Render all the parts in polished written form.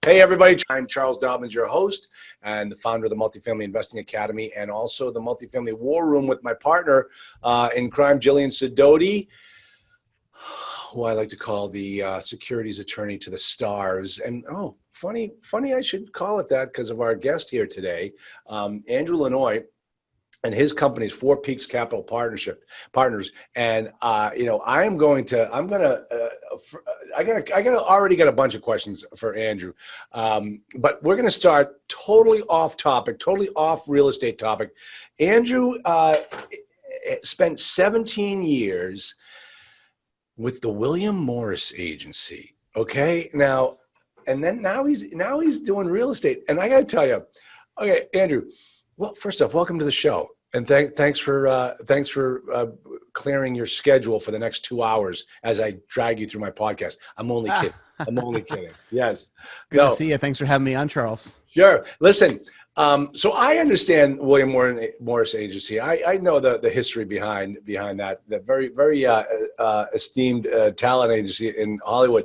Hey, everybody. I'm Charles Dobbins, your host and the founder of the Multifamily Investing Academy and also the Multifamily War Room with my partner in crime, Jillian Sidoti, who I like to call the securities attorney to the stars. And, funny, I should call it that because of our guest here today, Andrew Lanoie. And his company's Four Peaks Capital Partners, and I already got a bunch of questions for Andrew, but we're gonna start totally off topic, totally off real estate topic. Andrew spent 17 years with the William Morris Agency. Okay, now he's doing real estate, and I got to tell you, okay, Andrew. Well, first off, welcome to the show, and thanks for clearing your schedule for the next 2 hours as I drag you through my podcast. I'm only kidding. I'm only kidding. Yes. Good to see you. Thanks for having me on, Charles. Sure. Listen, so I understand William Morris Agency. I know the history behind that very esteemed talent agency in Hollywood.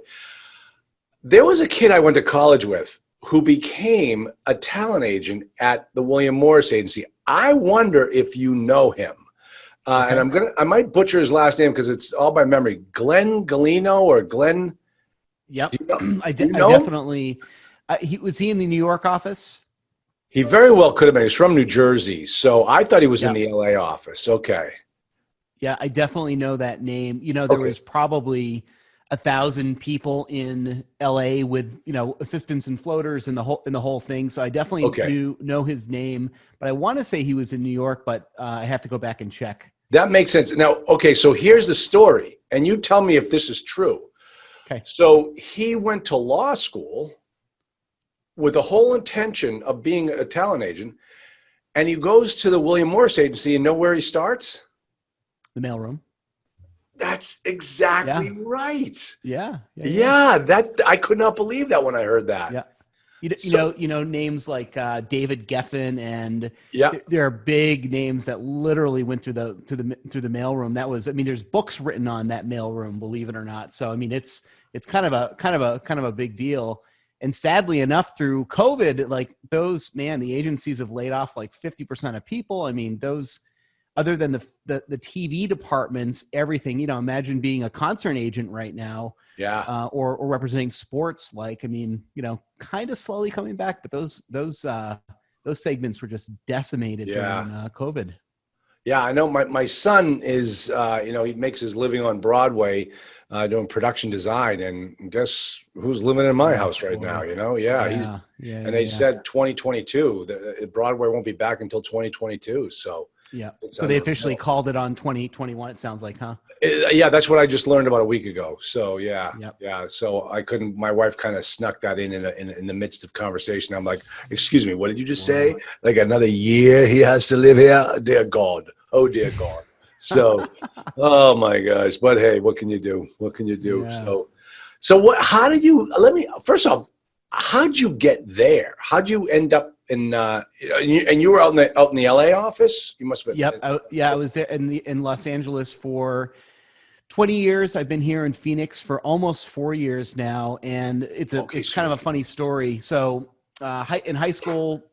There was a kid I went to college with who became a talent agent at the William Morris Agency. I wonder if you know him. Okay. And I might butcher his last name because it's all by memory. Glenn Galino or Glenn? Yep. I know definitely. Was he in the New York office? He very well could have been. He's from New Jersey. So I thought he was in the LA office. Okay. Yeah, I definitely know that name. You know, there was probably 1,000 people in LA with, assistants and floaters and the whole thing. So I definitely know his name, but I want to say he was in New York, but I have to go back and check. That makes sense. Now, okay, so here's the story, and you tell me if this is true. Okay. So he went to law school with the whole intention of being a talent agent, and he goes to the William Morris Agency, and know where he starts? The mailroom. That's exactly right. Yeah. That I could not believe that when I heard that. Yeah. You know names like David Geffen, and there are big names that literally went through the mailroom. That was, there's books written on that mailroom, believe it or not. So it's kind of a big deal. And sadly enough, through COVID, the agencies have laid off like 50% of people. Those. Other than the TV departments, everything, imagine being a concert agent right now, or representing sports, kind of slowly coming back, but those segments were just decimated during COVID. Yeah, I know my son is, he makes his living on Broadway doing production design, and guess who's living in my house right now, and they said 2022, Broadway won't be back until 2022, so. Yeah. So they officially called it on 2021, it sounds like, huh? Yeah, that's what I just learned about a week ago. So yeah. Yep. Yeah. So my wife kind of snuck that in the midst of conversation. I'm like, excuse me, what did you just say? Like another year he has to live here? Dear God. Oh, dear God. So, oh my gosh. But hey, what can you do? Yeah. So first off, how'd you get there? How'd you end up in, and you were out in the LA office? You must have been. Yep. I was there in Los Angeles for 20 years. I've been here in Phoenix for almost 4 years now. And it's kind of a funny story. So in high school,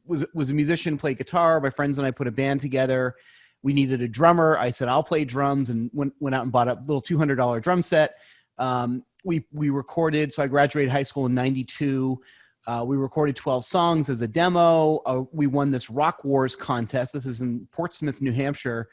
was a musician, played guitar. My friends and I put a band together. We needed a drummer. I said, I'll play drums, and went out and bought a little $200 drum set. We recorded, so I graduated high school in 92. We recorded 12 songs as a demo. We won this Rock Wars contest. This is in Portsmouth, New Hampshire.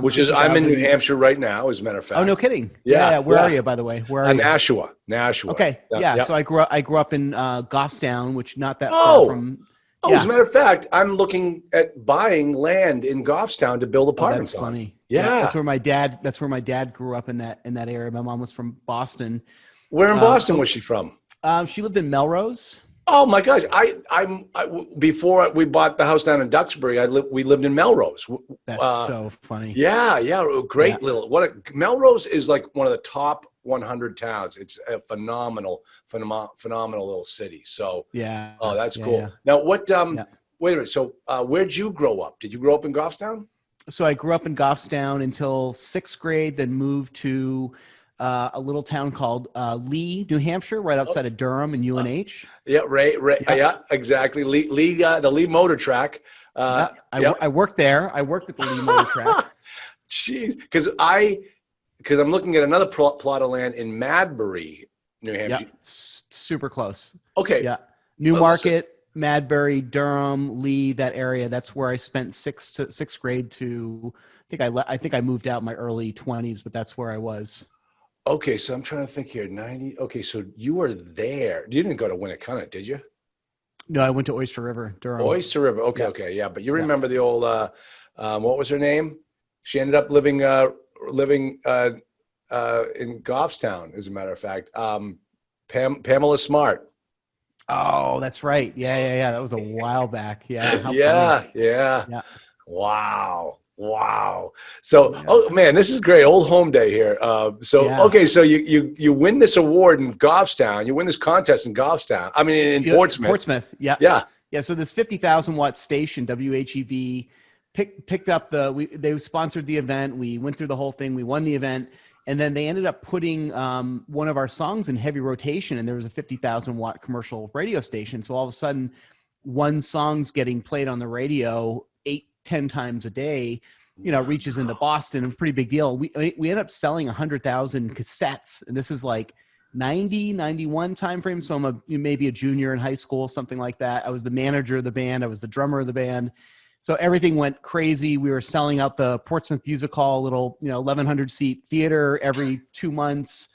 Which is, I'm in New Hampshire right now, as a matter of fact. Oh, no kidding. Yeah. Where are you, by the way? Where are you? Nashua. Okay. Yeah. So I grew up in Goffstown, which not that far from. Oh, as a matter of fact, I'm looking at buying land in Goffstown to build apartments on. That's funny. Yeah. That's where my dad grew up in that area. My mom was from Boston. Where in Boston was she from? She lived in Melrose. Oh my gosh! Before we bought the house down in Duxbury, we lived in Melrose. That's so funny. Yeah, great little. Melrose is like one of the top 100 towns. It's a phenomenal little city. So yeah. Oh, that's cool. Yeah. Now, wait a minute. So, where'd you grow up? Did you grow up in Goffstown? So I grew up in Goffstown until 6th grade, then moved to a little town called Lee, New Hampshire, right outside of Durham and UNH. Yeah, right. Yeah, exactly. The Lee Motor Track. I worked there. I worked at the Lee Motor Track. Jeez, because I'm looking at another plot of land in Madbury, New Hampshire. Yeah, super close. Okay. Yeah, Newmarket, Madbury, Durham, Lee, that area. That's where I spent sixth grade to. I think I moved out in my early 20s, but that's where I was. Okay, so I'm trying to think here. 90. Okay, so you were there. You didn't go to Winnicott, did you? No, I went to Oyster River, Durham. Oyster River. Okay, okay, yeah. But you remember the old what was her name? She ended up living in Goffstown, as a matter of fact. Pamela Smart. Oh, that's right. Yeah. That was a while back. Yeah. Yeah. Wow. So, oh man, this is great. Old home day here. Okay, so you win this award in Goffstown. You win this contest in Goffstown. I mean, in Portsmouth. Portsmouth. Yeah. So this 50,000 watt station, WHEV, picked up they sponsored the event. We went through the whole thing. We won the event. And then they ended up putting one of our songs in heavy rotation, and there was a 50,000 watt commercial radio station. So all of a sudden, one song's getting played on the radio 8-10 times a day, reaches into Boston. A pretty big deal. We ended up selling 100,000 cassettes, and this is like 90, 91 timeframe. So I'm maybe a junior in high school, something like that. I was the manager of the band. I was the drummer of the band. So everything went crazy. We were selling out the Portsmouth Music Hall, little 1,100 seat theater every 2 months.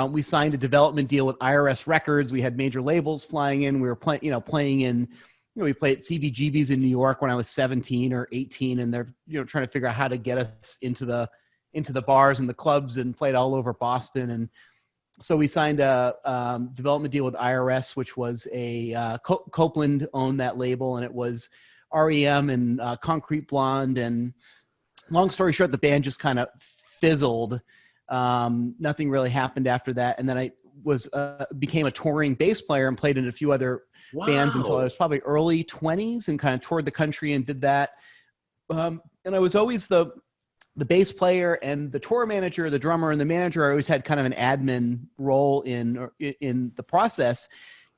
We signed a development deal with IRS Records. We had major labels flying in. We were playing in. We played at CBGB's in New York when I was 17 or 18, and they're trying to figure out how to get us into the bars and the clubs, and played all over Boston. And so we signed a development deal with IRS, which was a Copeland owned that label, and it was REM and Concrete Blonde. And long story short, the band just kind of fizzled. Nothing really happened after that. And then I became a touring bass player and played in a few other bands until I was probably early 20s, and kind of toured the country and did that. And I was always the bass player and the tour manager, the drummer and the manager. I always had kind of an admin role in the process.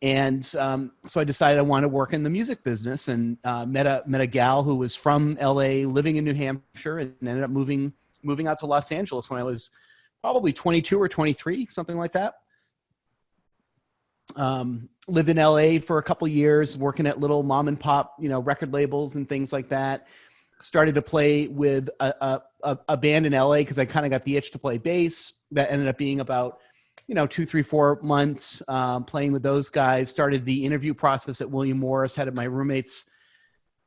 And so I decided I wanted to work in the music business, and met a gal who was from LA, living in New Hampshire, and ended up moving out to Los Angeles when I was probably 22 or 23, something like that. Lived in LA for a couple years, working at little mom and pop, record labels and things like that. Started to play with a band in LA because I kind of got the itch to play bass. That ended up being about 2, 3, 4 months playing with those guys. Started the interview process at William Morris. Had my roommate's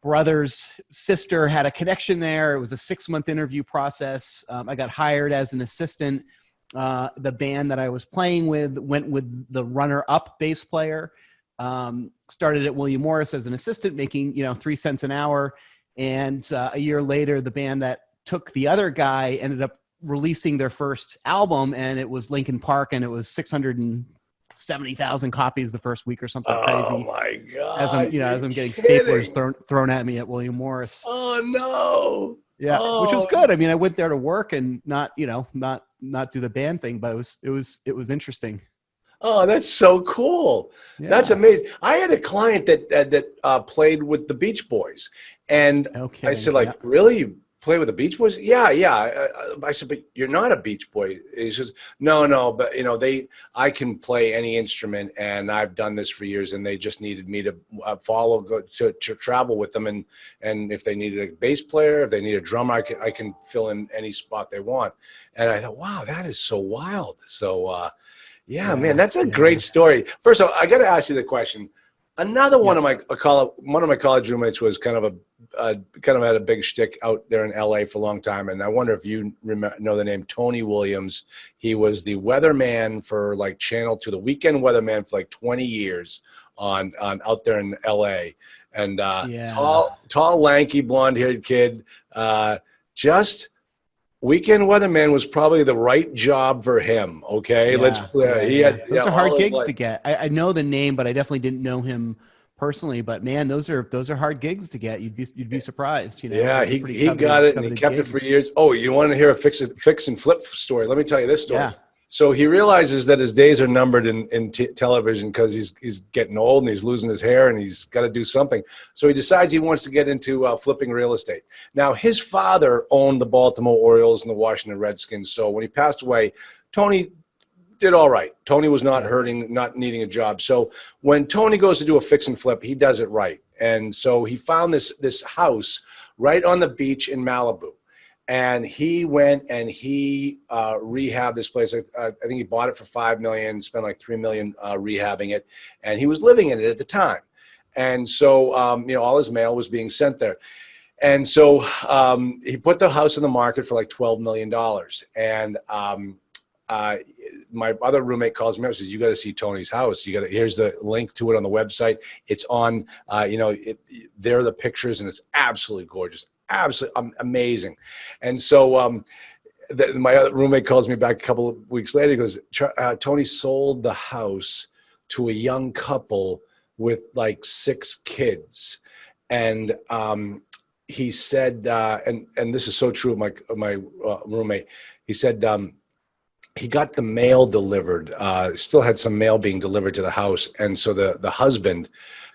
brother's sister had a connection there. It was a 6-month interview process. I got hired as an assistant. The band that I was playing with went with the runner-up bass player. Started at William Morris as an assistant, making 3 cents an hour. And a year later, the band that took the other guy ended up releasing their first album, and it was Linkin Park, and it was 670,000 copies the first week or something crazy. Oh my God. As I'm getting staplers thrown at me at William Morris. Oh no. Yeah. Which was good. I mean, I went there to work and not do the band thing, but it was interesting. Oh, that's so cool. Yeah. That's amazing. I had a client that played with the Beach Boys, and I said, really? You play with the Beach Boys? Yeah. I said, but you're not a Beach Boy. He says, no, but I can play any instrument, and I've done this for years, and they just needed me to go to travel with them, and if they needed a bass player, if they need a drummer, I can fill in any spot they want. And I thought, wow, that is so wild. So yeah, man, that's a great story. First of all, I got to ask you the question. Another one of my college roommates was kind of had a big shtick out there in LA for a long time, and I wonder if you know the name Tony Williams. He was the weatherman for Channel 2, the weekend weatherman for 20 years on out there in LA, and tall, lanky, blonde-haired kid. Weekend weatherman was probably the right job for him. Okay, those are hard gigs to get. I know the name, but I definitely didn't know him personally. But man, those are hard gigs to get. You'd be surprised. Yeah, he got it, and he kept it for years. Oh, you want to hear a fix and flip story? Let me tell you this story. So he realizes that his days are numbered in television because he's getting old and he's losing his hair and he's got to do something. So he decides he wants to get into flipping real estate. Now, his father owned the Baltimore Orioles and the Washington Redskins. So when he passed away, Tony did all right. Tony was not hurting, not needing a job. So when Tony goes to do a fix and flip, he does it right. And so he found this house right on the beach in Malibu. And he went and he rehabbed this place. I think he bought it for $5 million, spent like $3 million rehabbing it, and he was living in it at the time. And so, all his mail was being sent there. And so he put the house in the market for like $12 million. And my other roommate calls me up and says, "You got to see Tony's house. Here's the link to it on the website. It's on, there are the pictures, and it's absolutely gorgeous." Absolutely amazing. And so my other roommate calls me back a couple of weeks later. He goes, "Tony sold the house to a young couple with like 6 kids." And he said, and this is so true of my roommate, he said, he got the mail delivered, still had some mail being delivered to the house. And so the husband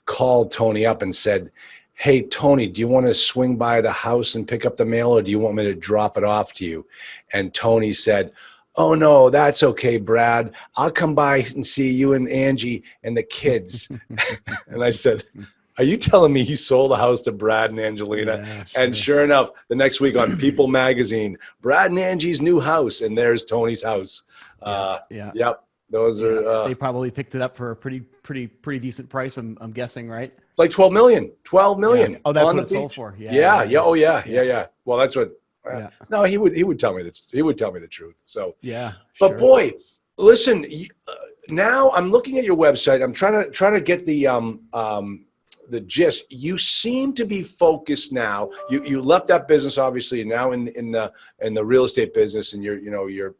called Tony up and said, "Hey, Tony, do you want to swing by the house and pick up the mail, or do you want me to drop it off to you?" And Tony said, "Oh, no, that's okay, Brad. I'll come by and see you and Angie and the kids." And I said, "Are you telling me he sold the house to Brad and Angelina?" Yeah, sure. And sure enough, the next week on People magazine, Brad and Angie's new house, and there's Tony's house. Yep. Those are. They probably picked it up for a pretty decent price. I'm guessing, right? Like 12 million. Yeah. Oh, that's what it sold for. Yeah. Oh, yeah. Well, that's what. No, he would tell me that. He would tell me the truth. So yeah. But boy, listen. Now I'm looking at your website. I'm trying to get the gist. You seem to be focused now. You left that business, obviously, and now in the real estate business, and you're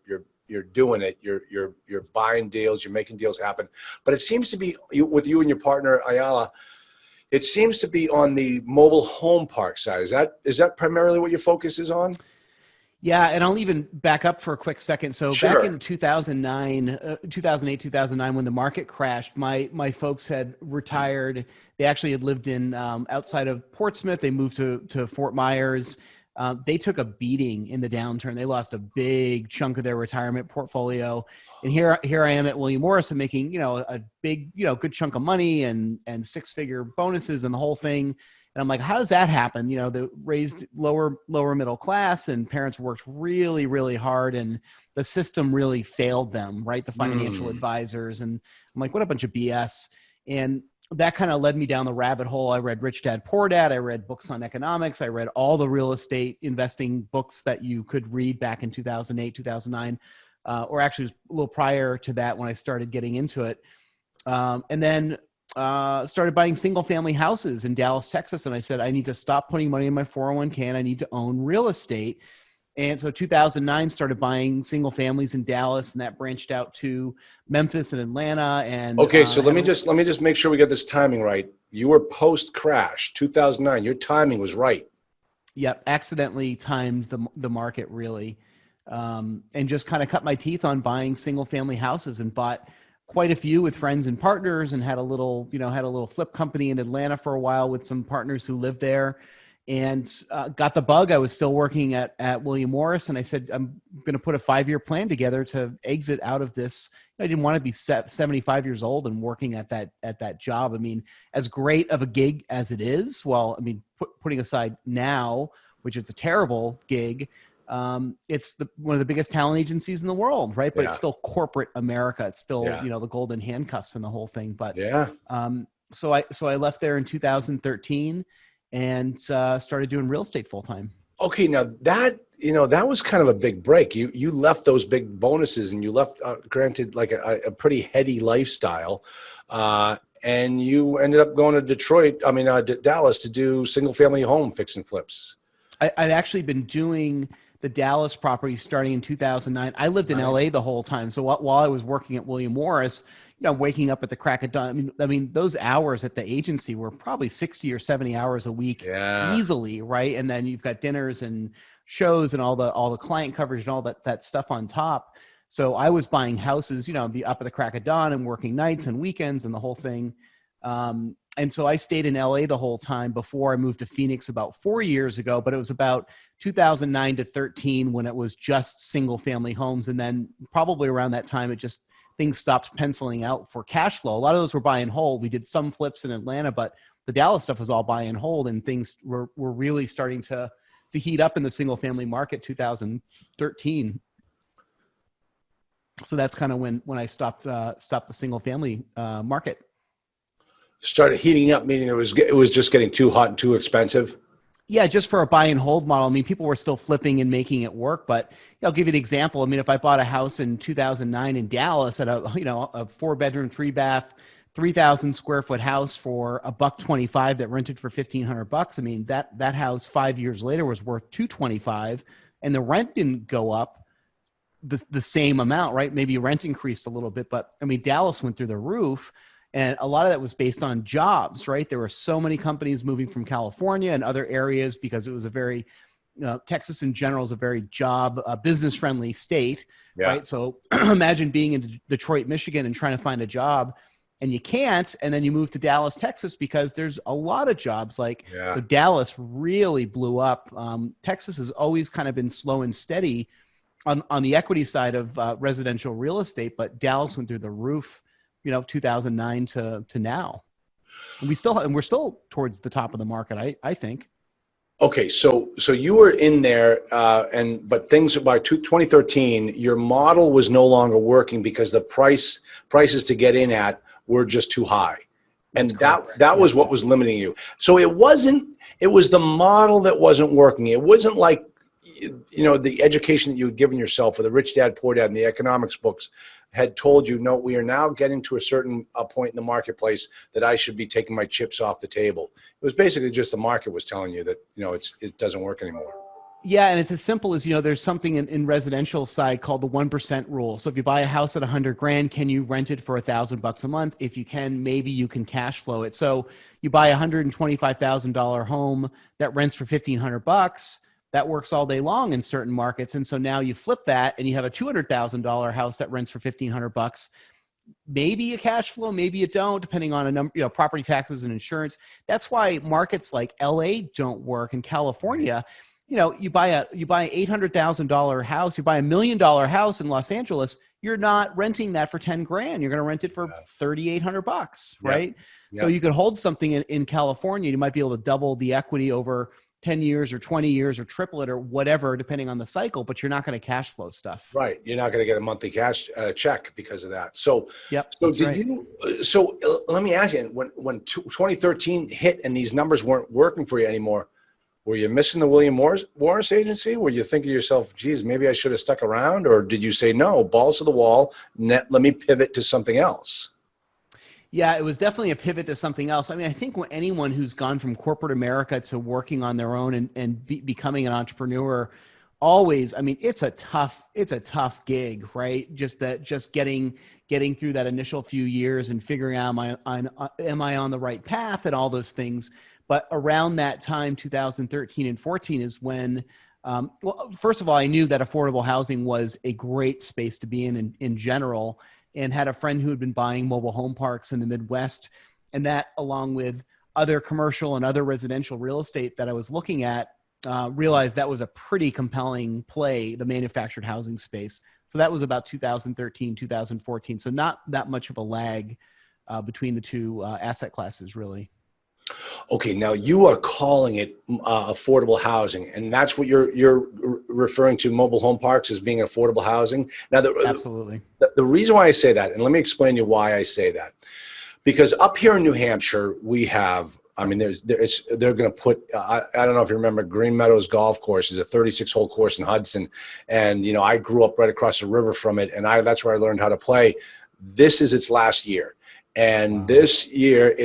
doing it. You're buying deals. You're making deals happen. But it seems to be with you and your partner Ayala. It seems to be on the mobile home park side. Is that primarily what your focus is on? Yeah, and I'll even back up for a quick second. So Sure. Back in 2008, 2009, when the market crashed, my folks had retired. They actually had lived in outside of Portsmouth. They moved to Fort Myers. They took a beating in the downturn. They lost a big chunk of their retirement portfolio. And here I am at William Morris and making, a big, good chunk of money and 6-figure bonuses and the whole thing. And I'm like, how does that happen? They raised lower middle class, and parents worked really, really hard, and the system really failed them, right? The financial advisors. And I'm like, what a bunch of BS. And that kind of led me down the rabbit hole. I read Rich Dad, Poor Dad. I read books on economics. I read all the real estate investing books that you could read back in 2008, 2009, or actually it was a little prior to that when I started getting into it. And then started buying single family houses in Dallas, Texas. And I said, I need to stop putting money in my 401k and I need to own real estate. And so 2009 started buying single families in Dallas, and that branched out to Memphis and Atlanta. And okay, so let me just make sure we get this timing right. You were post crash 2009. Your timing was right. Yep, accidentally timed the market really, and just kind of cut my teeth on buying single family houses, and bought quite a few with friends and partners, and had a little flip company in Atlanta for a while with some partners who lived there. And got the bug. I was still working at William Morris, and I said, I'm going to put a 5-year plan together to exit out of this. I didn't want to be 75 years old and working at that job. I mean, as great of a gig as it is, well, I mean, putting aside now, which is a terrible gig, it's one of the biggest talent agencies in the world, right? But it's still corporate America. It's still the golden handcuffs and the whole thing. But so I left there in 2013. And started doing real estate full time. Okay, now that was kind of a big break. You left those big bonuses, and you left, granted, like a pretty heady lifestyle, and you ended up going to Dallas to do single family home fix and flips. I'd actually been doing the Dallas property starting in 2009. I lived in LA the whole time, so while I was working at William Morris, waking up at the crack of dawn. I mean, those hours at the agency were probably 60 or 70 hours a week easily, right? And then you've got dinners and shows and all the client coverage and all that stuff on top. So I was buying houses, be up at the crack of dawn and working nights and weekends and the whole thing. And so I stayed in LA the whole time before I moved to Phoenix about 4 years ago, but it was about 2009 to 13 when it was just single family homes. And then probably around that time, things stopped penciling out for cash flow. A lot of those were buy and hold. We did some flips in Atlanta, but the Dallas stuff was all buy and hold, and things were really starting to heat up in the single family market 2013. So that's kind of when I stopped the single family market. Started heating up, meaning it was just getting too hot and too expensive. Yeah, just for a buy and hold model. I mean, people were still flipping and making it work, but I'll give you an example. I mean, if I bought a house in 2009 in Dallas at a 4-bedroom, 3-bath, 3,000 square foot house for $125 that rented for $1,500. I mean, that house 5 years later was worth $225, and the rent didn't go up the same amount, right? Maybe rent increased a little bit, but I mean, Dallas went through the roof, and a lot of that was based on jobs, right? There were so many companies moving from California and other areas because it was a very Texas in general is a very business friendly state, right? So imagine being in Detroit, Michigan, and trying to find a job, and you can't, and then you move to Dallas, Texas, because there's a lot of jobs. So Dallas really blew up. Texas has always kind of been slow and steady on the equity side of residential real estate, but Dallas went through the roof, 2009 to now. And we're still towards the top of the market, I think. Okay, so you were in there, but things by 2013, your model was no longer working because the prices to get in at were just too high, and that was what was limiting you. So it was the model that wasn't working. It wasn't like the education that you had given yourself, or the Rich Dad Poor Dad and the economics books had told you, no, we are now getting to a certain point in the marketplace that I should be taking my chips off the table. It was basically just the market was telling you that, it doesn't work anymore. Yeah. And it's as simple as, there's something in residential side called the 1% rule. So if you buy a house at $100,000, can you rent it for $1,000 a month? If you can, maybe you can cash flow it. So you buy a $125,000 home that rents for $1,500. That works all day long in certain markets. And so now you flip that and you have a $200,000 house that rents for $1,500. Maybe you cash flow, maybe you don't, depending on a number, property taxes and insurance. That's why markets like LA don't work. In California, you buy an $800,000 house, you buy $1 million house in Los Angeles, you're not renting that for $10,000. You're going to rent it for $3,800, right? Yeah. So you could hold something in California. You might be able to double the equity over 10 years or 20 years or triple it or whatever, depending on the cycle, but you're not going to cash flow stuff. Right. You're not going to get a monthly cash check because of that. So, yep, so let me ask you, when 2013 hit and these numbers weren't working for you anymore, were you missing the William Morris agency? Were you thinking to yourself, geez, maybe I should have stuck around? Or did you say, no, balls to the wall, let me pivot to something else? Yeah, it was definitely a pivot to something else. I mean, I think anyone who's gone from corporate America to working on their own and becoming an entrepreneur, always, I mean, it's a tough gig, right? Just getting through that initial few years and figuring out, am I on the right path and all those things. But around that time, 2013 and 14 is when, well, first of all, I knew that affordable housing was a great space to be in general, and had a friend who had been buying mobile home parks in the Midwest. And that, along with other commercial and other residential real estate that I was looking at, realized that was a pretty compelling play, the manufactured housing space. So that was about 2013, 2014. So not that much of a lag between the two asset classes, really. Okay, now you are calling it affordable housing, and that's what you're referring to mobile home parks as being affordable housing. Now, absolutely. The reason why I say that, and let me explain to you why I say that, because up here in New Hampshire, we have, I mean, they're going to put, I don't know if you remember, Green Meadows Golf Course is a 36-hole course in Hudson, and I grew up right across the river from it, and that's where I learned how to play. This is its last year. And wow. This year,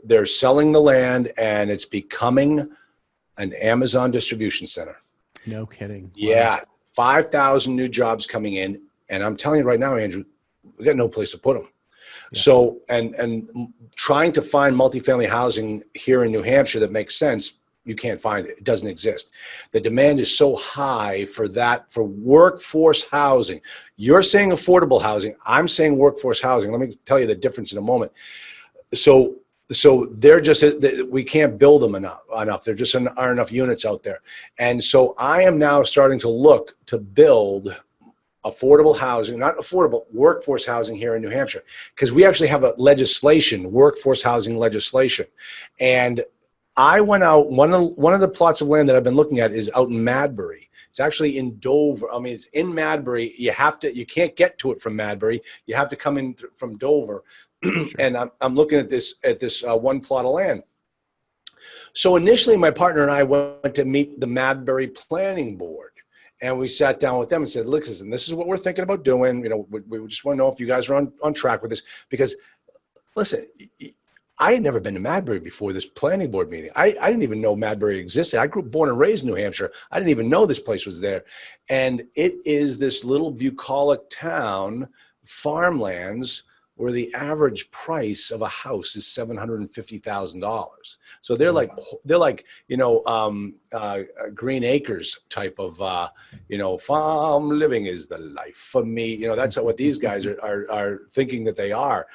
they're selling the land, and it's becoming an Amazon distribution center. No kidding. Yeah, 5,000 new jobs coming in, and I'm telling you right now, Andrew, we got no place to put them. Yeah. So, and trying to find multifamily housing here in New Hampshire that makes sense, You can't find it. It doesn't exist. The demand is so high for that, for workforce housing. You're saying affordable housing. I'm saying workforce housing. Let me tell you the difference in a moment. So they're just, we can't build them enough. There just aren't enough units out there. And so I am now starting to look to build affordable housing, not affordable, workforce housing here in New Hampshire, because we actually have a legislation, workforce housing legislation. And I went out, one of the plots of land that I've been looking at is out in Madbury. It's actually in Dover. I mean, it's in Madbury. You can't get to it from Madbury. You have to come in from Dover. Sure. And I'm looking at this one plot of land. So initially, my partner and I went to meet the Madbury Planning Board, and we sat down with them and said, "Listen, this is what we're thinking about doing. You know, we just want to know if you guys are on track with this, because, listen, I had never been to Madbury before this planning board meeting. I didn't even know Madbury existed. I grew born and raised in New Hampshire. I didn't even know this place was there, and it is this little bucolic town, farmlands, where the average price of a house is $750,000. So they're like Green Acres type of farm living is the life for me. That's what these guys are thinking that they are.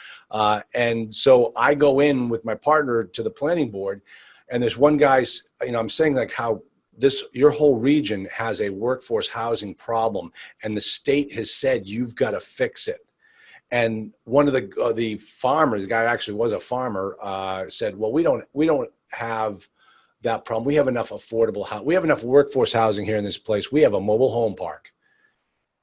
And so I go in with my partner to the planning board, and there's one guy's. I'm saying like how your whole region has a workforce housing problem, and the state has said you've got to fix it. And one of the farmers, the guy actually was a farmer, said, "Well, we don't have that problem. We have enough affordable housing. We have enough workforce housing here in this place. We have a mobile home park."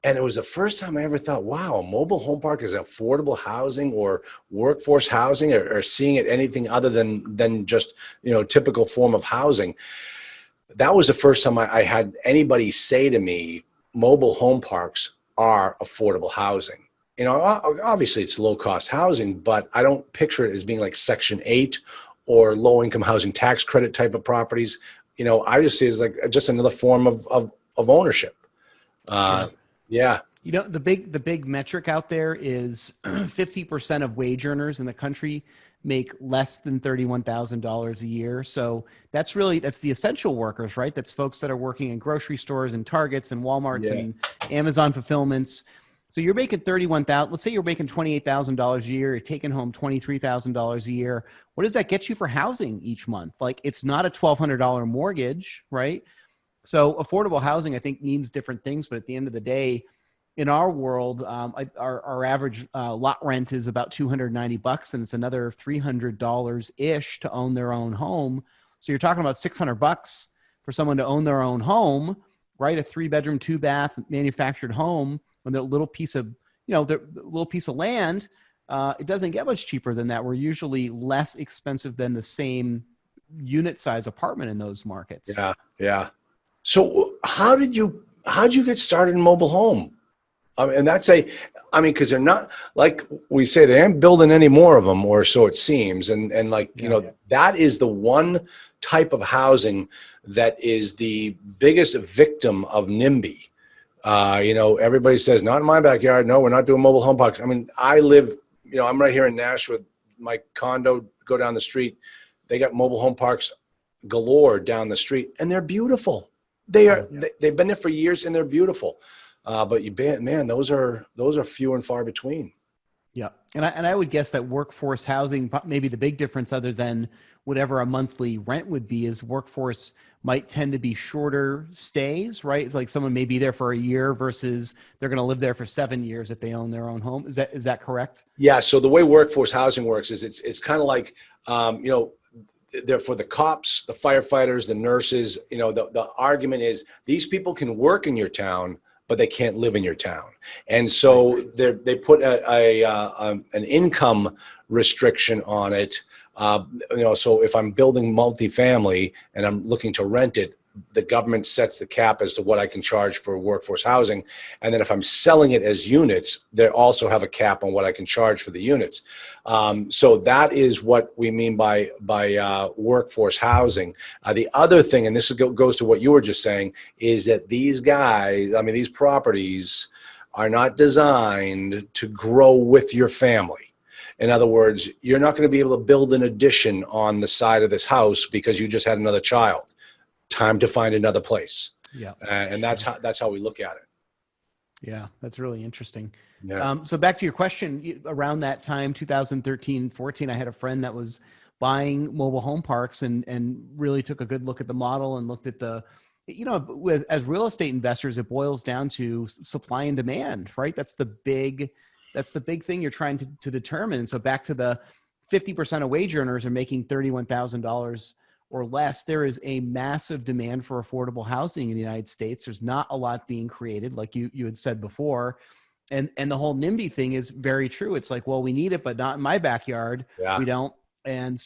And it was the first time I ever thought, wow, a mobile home park is affordable housing or workforce housing, or seeing it anything other than just typical form of housing. That was the first time I had anybody say to me, mobile home parks are affordable housing. Obviously it's low cost housing, but I don't picture it as being like Section 8 or low income housing tax credit type of properties. I just see it as like just another form of ownership. Sure. Yeah. The big metric out there is 50% of wage earners in the country make less than $31,000 a year. So that's the essential workers, right? That's folks that are working in grocery stores and Targets and Walmarts and Amazon fulfillments. So you're making $31,000. Let's say you're making $28,000 a year. You're taking home $23,000 a year. What does that get you for housing each month? Like, it's not a $1,200 mortgage, right? So affordable housing, I think, means different things. But at the end of the day, in our world, our average lot rent is about $290, and it's another $300 ish to own their own home. So you're talking about $600 for someone to own their own home, right? A 3-bedroom, 2-bath manufactured home. On their little piece of, their little piece of land, it doesn't get much cheaper than that. We're usually less expensive than the same unit size apartment in those markets. Yeah. So how did you get started in mobile home? And because they're not, like we say, they aren't building any more of them, or so it seems. And that is the one type of housing that is the biggest victim of NIMBY. Everybody says, not in my backyard. No, we're not doing mobile home parks. I mean, I live, I'm right here in Nashua. My condo, go down the street. They got mobile home parks galore down the street, and they're beautiful. They've been there for years, and they're beautiful. But those are few and far between. Yeah. And I would guess that workforce housing, maybe the big difference other than whatever a monthly rent would be, is workforce might tend to be shorter stays, right? It's like someone may be there for a year versus they're going to live there for 7 years if they own their own home. Is that correct? Yeah. So the way workforce housing works is it's kind of like, they're for the cops, the firefighters, the nurses. The argument is these people can work in your town, but they can't live in your town. And so they put an income restriction on it. So if I'm building multifamily and I'm looking to rent it, the government sets the cap as to what I can charge for workforce housing. And then if I'm selling it as units, they also have a cap on what I can charge for the units. So that is what we mean by workforce housing. The other thing, and this goes to what you were just saying, is that these properties are not designed to grow with your family. In other words, you're not going to be able to build an addition on the side of this house because you just had another child. Time to find another place. Yeah. And that's how we look at it. Yeah, that's really interesting. Yeah. So back to your question, around that time, 2013, 14, I had a friend that was buying mobile home parks and really took a good look at the model and looked at as real estate investors, it boils down to supply and demand, right? That's the big thing you're trying to determine. And so back to the 50% of wage earners are making $31,000 or less. There is a massive demand for affordable housing in the United States. There's not a lot being created, like you had said before. And the whole NIMBY thing is very true. It's like, well, we need it, but not in my backyard. Yeah. We don't. And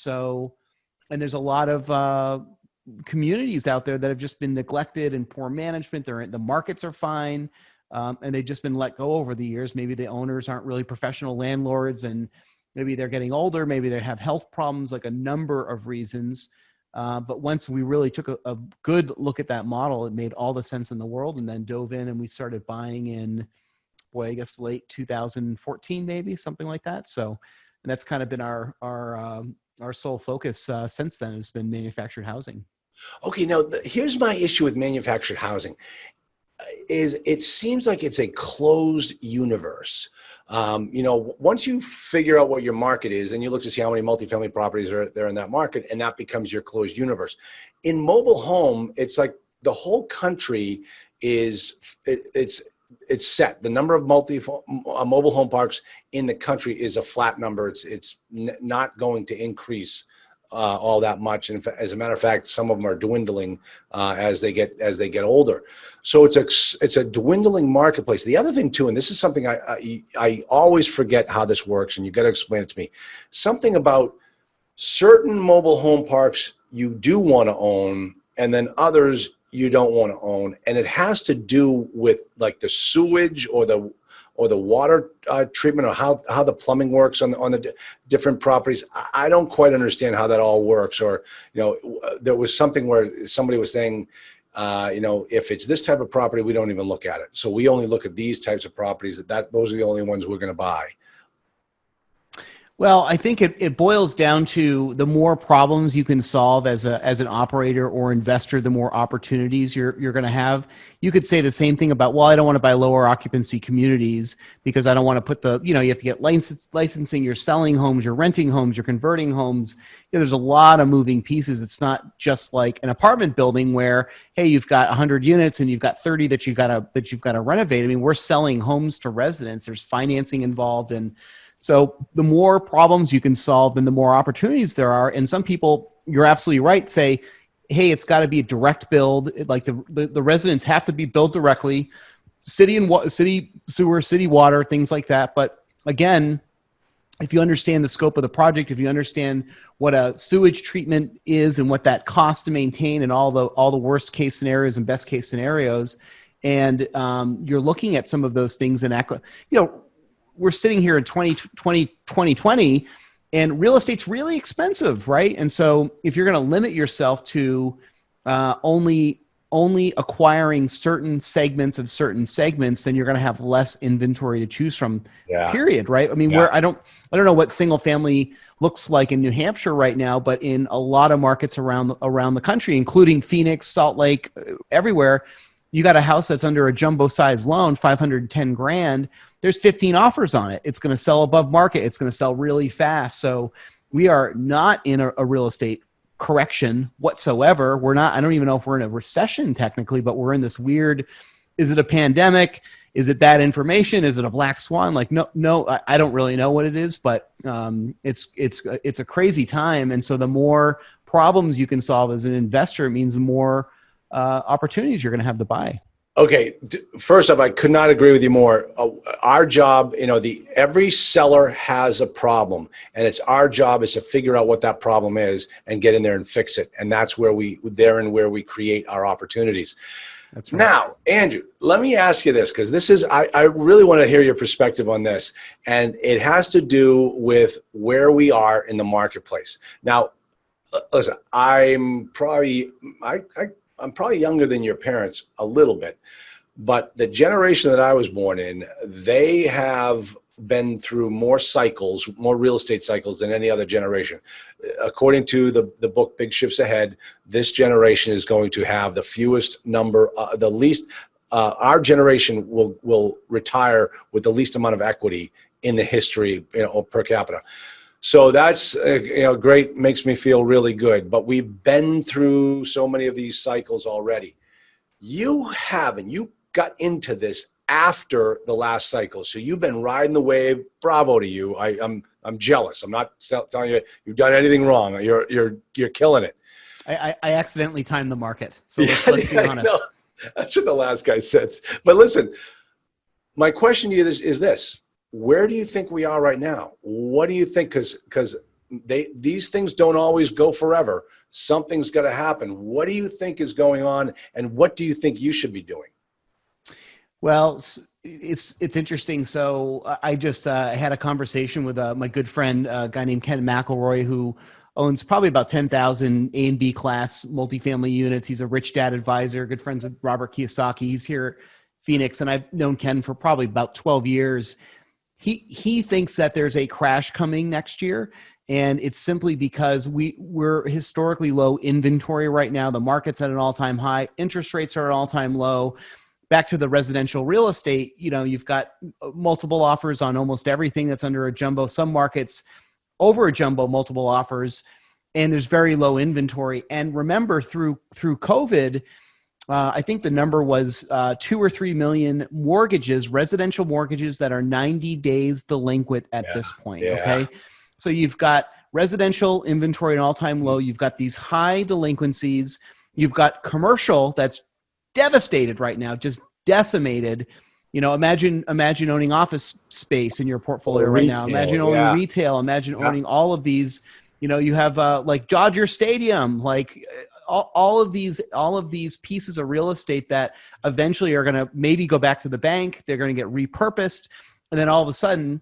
there's a lot of communities out there that have just been neglected and poor management. The markets are fine. And they've just been let go over the years. Maybe the owners aren't really professional landlords, and maybe they're getting older. Maybe they have health problems, like a number of reasons. But once we really took a good look at that model, it made all the sense in the world, and then dove in and we started buying in, I guess late 2014, maybe something like that. So, and that's kind of been our sole focus since then, has been manufactured housing. Okay. Now here's my issue with manufactured housing. Is it seems like it's a closed universe. Once you figure out what your market is, and you look to see how many multifamily properties are there in that market, and that becomes your closed universe. In mobile home, it's like the whole country it's set. The number of mobile home parks in the country is a flat number. It's not going to increase all that much. And as a matter of fact, some of them are dwindling as they get older. So it's a dwindling marketplace. The other thing too, and this is something I always forget how this works, and you got to explain it to me. Something about certain mobile home parks you do want to own, and then others you don't want to own, and it has to do with like the sewage or the water treatment, or how the plumbing works on the different properties. I don't quite understand how that all works. Or, there was something where somebody was saying, if it's this type of property, we don't even look at it. So we only look at these types of properties. Those are the only ones we're going to buy. Well, I think it boils down to the more problems you can solve as an operator or investor, the more opportunities you're going to have. You could say the same thing about, well, I don't want to buy lower occupancy communities because I don't want to put you have to get licensing. You're selling homes, you're renting homes, you're converting homes. There's a lot of moving pieces. It's not just like an apartment building where, hey, you've got 100 units and you've got 30 that you've got to renovate. I mean, we're selling homes to residents. There's financing involved, and so the more problems you can solve, then the more opportunities there are. And some people, you're absolutely right, say, hey, it's got to be a direct build. Like the residents have to be built directly, city sewer, city water, things like that. But again, if you understand the scope of the project, if you understand what a sewage treatment is and what that costs to maintain, and all the worst case scenarios and best case scenarios, and you're looking at some of those things in we're sitting here in 2020, and real estate's really expensive, right? And so if you're going to limit yourself to only acquiring certain segments, then you're going to have less inventory to choose from. Yeah. Period, right? I mean, where I don't know what single family looks like in New Hampshire right now, but in a lot of markets around the country, including Phoenix, Salt Lake, everywhere, you got a house that's under a jumbo size loan, $510,000. There's 15 offers on it. It's going to sell above market. It's going to sell really fast. So we are not in a real estate correction whatsoever. We're not, I don't even know if we're in a recession technically, but we're in this weird, is it a pandemic? Is it bad information? Is it a black swan? Like, no, I don't really know what it is, but it's a crazy time. And so the more problems you can solve as an investor, it means the more opportunities you're going to have to buy. Okay. First off, I could not agree with you more. Our job, every seller has a problem, and it's our job is to figure out what that problem is and get in there and fix it. And that's where we create our opportunities. That's right. Now, Andrew, let me ask you this, because I really want to hear your perspective on this, and it has to do with where we are in the marketplace. Now, listen, I'm probably younger than your parents a little bit, but the generation that I was born in, they have been through more cycles, more real estate cycles than any other generation. According to the book Big Shifts Ahead, this generation is going to have the fewest number, the least. Our generation will retire with the least amount of equity in the history, per capita. So that's great, makes me feel really good. But we've been through so many of these cycles already. You haven't. You got into this after the last cycle, so you've been riding the wave. Bravo to you. I'm jealous. I'm not telling you you've done anything wrong. You're killing it. I accidentally timed the market, so let's be honest. That's what the last guy said. But listen, my question to you is this: where do you think we are right now? What do you think? Because these things don't always go forever. Something's got to happen. What do you think is going on, and what do you think you should be doing? Well, it's interesting. So I just had a conversation with my good friend, a guy named Ken McElroy, who owns probably about 10,000 A and B class multifamily units. He's a rich dad advisor, good friends with Robert Kiyosaki. He's here in Phoenix, and I've known Ken for probably about 12 years. He thinks that there's a crash coming next year, and it's simply because we're historically low inventory right now. The market's at an all-time high. Interest rates are at an all-time low. Back to the residential real estate, you've got multiple offers on almost everything that's under a jumbo. Some markets over a jumbo, multiple offers, and there's very low inventory. And remember, through COVID, I think the number was 2 or 3 million mortgages, residential mortgages that are 90 days delinquent at this point. Yeah. Okay. So you've got residential inventory at an all-time low. You've got these high delinquencies. You've got commercial that's devastated right now, just decimated. Imagine owning office space in your portfolio right now. Imagine owning retail. Imagine owning all of these. You have like Dodger Stadium, like all of these pieces of real estate that eventually are going to maybe go back to the bank. They're going to get repurposed, and then all of a sudden,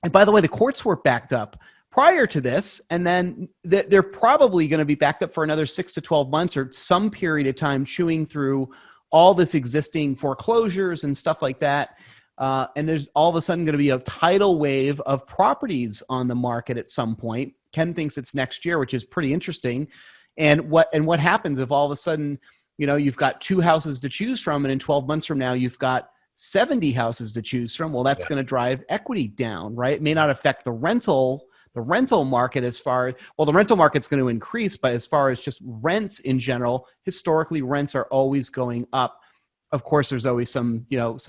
and by the way, the courts were backed up prior to this, and then they're probably going to be backed up for another 6 to 12 months or some period of time, chewing through all this existing foreclosures and stuff like that. And there's all of a sudden going to be a tidal wave of properties on the market at some point. Ken thinks it's next year, which is pretty interesting. And what happens if all of a sudden, you've got 2 houses to choose from, and in 12 months from now, you've got 70 houses to choose from? Well, that's going to drive equity down, right? It may not affect the rental market the rental market's going to increase, but as far as just rents in general, historically rents are always going up. Of course, there's always some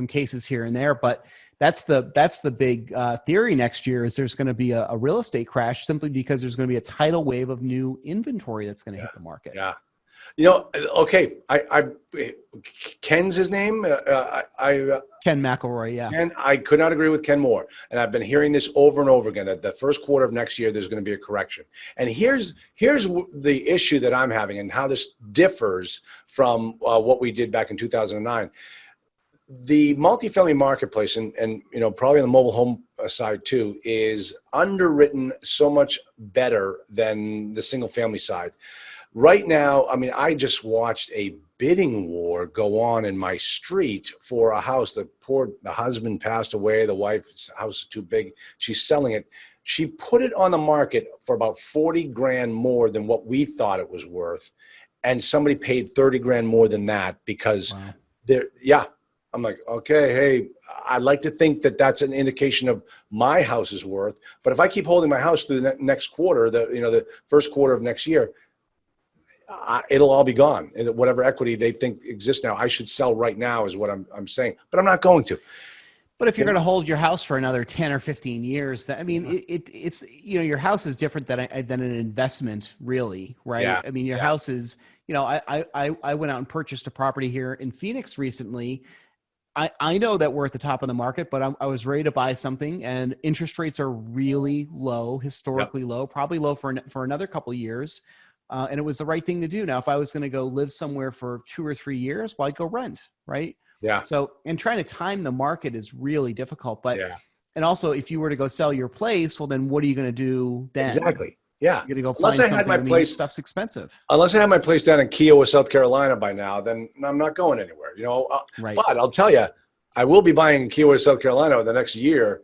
cases here and there, but that's the big theory next year is there's going to be a real estate crash simply because there's going to be a tidal wave of new inventory that's going to hit the market. Yeah. Okay. Ken's his name. Ken McElroy. Yeah. And I could not agree with Ken more. And I've been hearing this over and over again that the first quarter of next year, there's going to be a correction. And here's the issue that I'm having and how this differs from what we did back in 2009. The multifamily marketplace and probably on the mobile home side too is underwritten so much better than the single family side. Right now, I mean, I just watched a bidding war go on in my street for a house. The husband passed away. The wife's house is too big. She's selling it. She put it on the market for about 40 grand more than what we thought it was worth. And somebody paid 30 grand more than that because I'm like, okay, hey, I'd like to think that that's an indication of my house's worth. But if I keep holding my house through the next quarter, the first quarter of next year, it'll all be gone. And whatever equity they think exists now, I should sell right now is what I'm saying. But I'm not going to. But if you're going to hold your house for another 10 or 15 years, it's your house is different than an investment, really, right? Yeah. I mean, your house is, I went out and purchased a property here in Phoenix recently. I know that we're at the top of the market, but I was ready to buy something, and interest rates are really low, historically low, probably low for another couple of years. And it was the right thing to do. Now, if I was going to go live somewhere for 2 or 3 years, well, I'd go rent, right? Yeah. So, and trying to time the market is really difficult. But, and also, if you were to go sell your place, well, then what are you going to do then? Exactly. Yeah. You're going to go find something. Stuff's expensive. Unless I had my place down in Kiowa, South Carolina by now, then I'm not going anywhere. Right. But I'll tell you, I will be buying in Kiowa, South Carolina in the next year.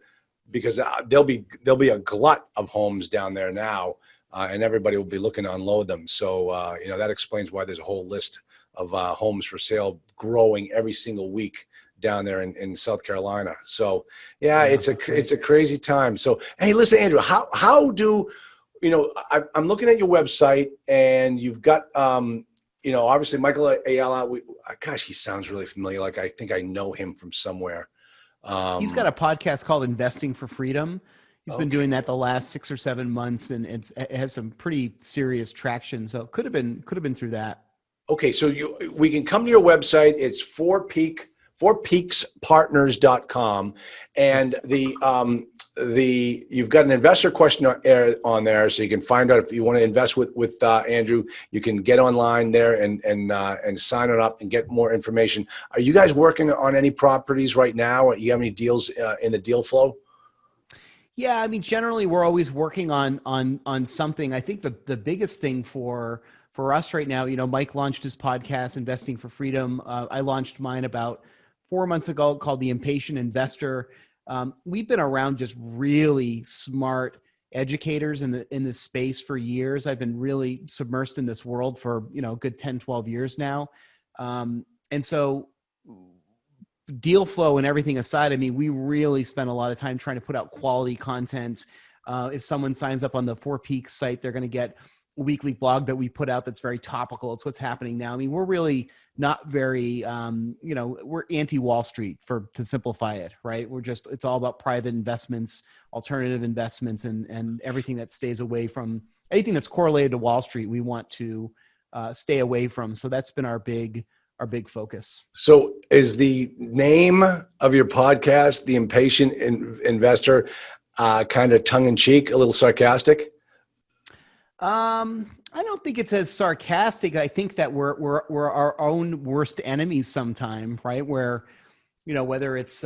because there'll be a glut of homes down there now, and everybody will be looking to unload them. So that explains why there's a whole list of homes for sale growing every single week down there in South Carolina. So yeah, it's a crazy time. So hey, listen, Andrew, how do I'm looking at your website, and you've got obviously Michael Ayala. Gosh, he sounds really familiar. Like I think I know him from somewhere. He's got a podcast called Investing for Freedom. He's been doing that the last 6 or 7 months, and it has some pretty serious traction. So it could have been through that. Okay, so we can come to your website. It's fourpeakspartners.com, and you've got an investor questionnaire on there, so you can find out if you want to invest with Andrew. You can get online there and sign it up and get more information. Are you guys working on any properties right now? Or you have any deals in the deal flow? Yeah, I mean, generally we're always working on something. I think the biggest thing for us right now, Mike launched his podcast, Investing for Freedom. I launched mine about 4 months ago, called The Impatient Investor. We've been around just really smart educators in this space for years. I've been really submersed in this world for, a good 10, 12 years now. And so deal flow and everything aside, I mean, we really spend a lot of time trying to put out quality content. If someone signs up on the Four Peaks site, they're going to get a weekly blog that we put out that's very topical. It's what's happening now. I mean, we're really not very, we're anti-Wall Street, to simplify it, right? It's all about private investments, alternative investments, and everything that stays away from anything that's correlated to Wall Street. We want to stay away from. So that's been our big focus. So is the name of your podcast, The Impatient Investor, kind of tongue in cheek, a little sarcastic? I don't think it's as sarcastic. I think that we're our own worst enemies sometime, right? Where, whether it's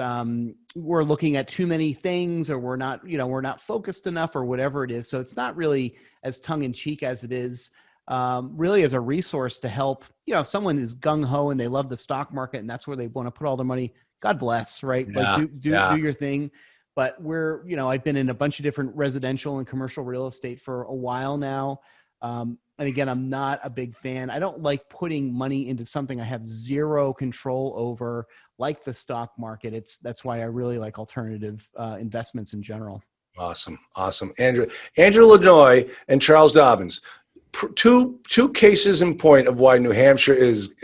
we're looking at too many things, or we're not focused enough, or whatever it is. So it's not really as tongue in cheek as it is really as a resource to help. If someone is gung ho and they love the stock market and that's where they want to put all their money, God bless, right? Yeah, like do your thing. But I've been in a bunch of different residential and commercial real estate for a while now. And again, I'm not a big fan. I don't like putting money into something I have zero control over, like the stock market. That's why I really like alternative investments in general. Awesome. Andrew Lanoie and Charles Dobbins. Two cases in point of why New Hampshire is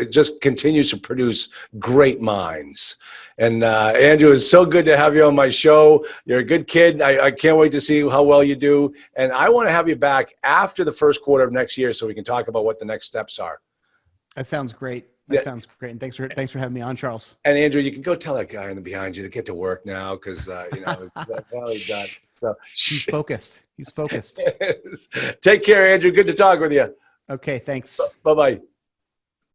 just continues to produce great minds. And Andrew, it's so good to have you on my show. You're a good kid. I can't wait to see how well you do. And I want to have you back after the first quarter of next year so we can talk about what the next steps are. That sounds great. Sounds great. And thanks for having me on, Charles. And Andrew, you can go tell that guy in the behind you to get to work now, because it's probably done. So he's focused. Take care, Andrew. Good to talk with you. Okay, thanks. Bye-bye.